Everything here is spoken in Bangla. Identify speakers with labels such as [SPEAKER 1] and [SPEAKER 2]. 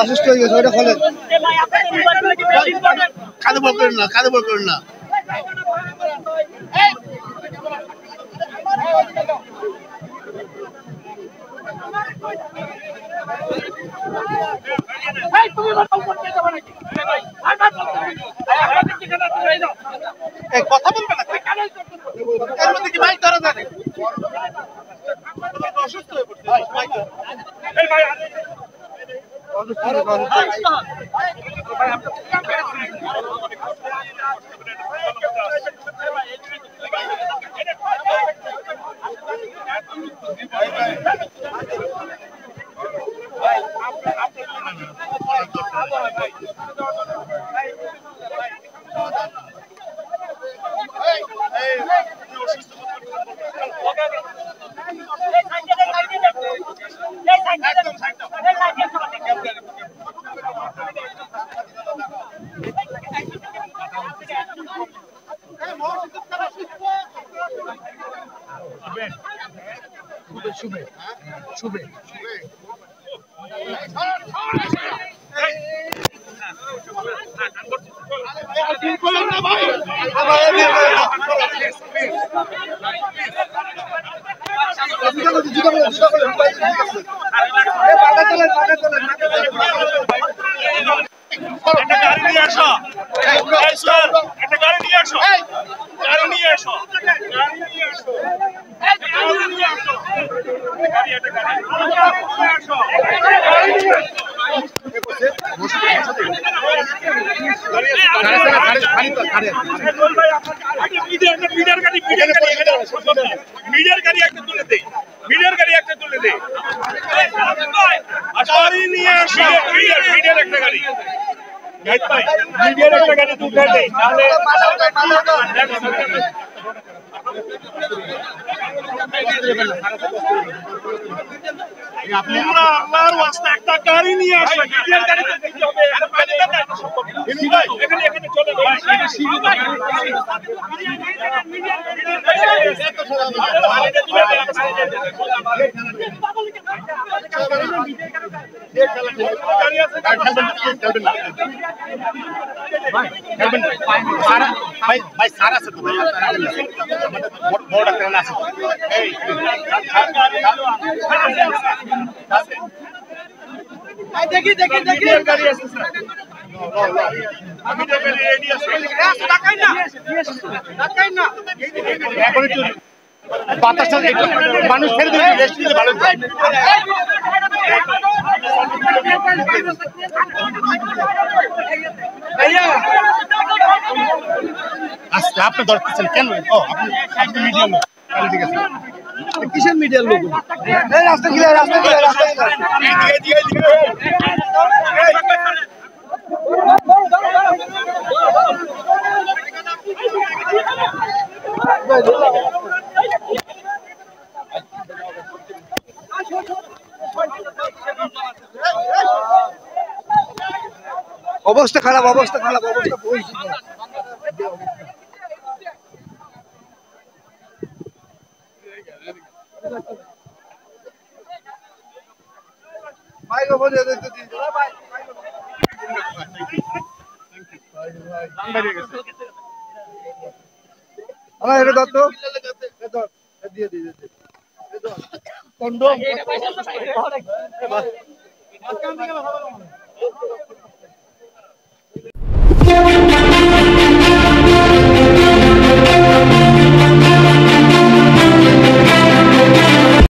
[SPEAKER 1] অসুস্থ হয়ে গেছে, ওটা খোলেন। কাঁধে বল করেন না, কাঁধে বল করেন না। কথা বলবে না, এর মধ্যে কি মাইক ধরা যায়? অসুস্থ হয়ে পড়ছে শুভে শুভে একটা গাড়ি নিয়ে আসো, একটা গাড়ি নিয়ে আসো, গাড়ি নিয়ে আসো, গাড়ি নিয়ে আসো, গাড়ি নিয়ে আসো, গাড়ি একটা গাড়ি নিয়ে আসো, মিডিয়ার গাড়ি একটা তুলে দেই, মিডিয়ার গাড়ি একটা তুলে দেই, গাড়ি নিয়ে আসো, মিডিয়ার একটা গাড়ি, মিডিয়ার একটা গাড়ি তুলে দেই, তাহলে আল্লাহর ওয়াস্তে একটা গাড়ি নিয়ে আসো, মিডিয়ার গাড়িতে দিতে হবে, এখানে এখানে চলে ভাই, এটা সিঁড়ি ভাই সারা আছে তো ভাই, বড় একটা আছে দেখি দেখি দেখি গাড়ি আছে স্যার, আমি তো গাড়ি রেডি আছে, টাকাই না টাকাই না, এখন একটু বাতাসটা একটু মানুষ ছেড়ে দিলে রেস্ট নিতে ভালো হয়। আচ্ছা আপনি ধরতেছেন কেন? ও আপনি মিডিয়াম, ঠিক আছে। কিসের মিডিয়ার লোক? এই রাস্তা ক্লিয়ার, রাস্তা ক্লিয়ার, রাস্তা ক্লিয়ার, দিকে দিকে অবস্থা খারাপ, অবস্থা খারাপ, অবস্থা আমার এটা দত্ত দিয়ে দিয়ে কন্ডম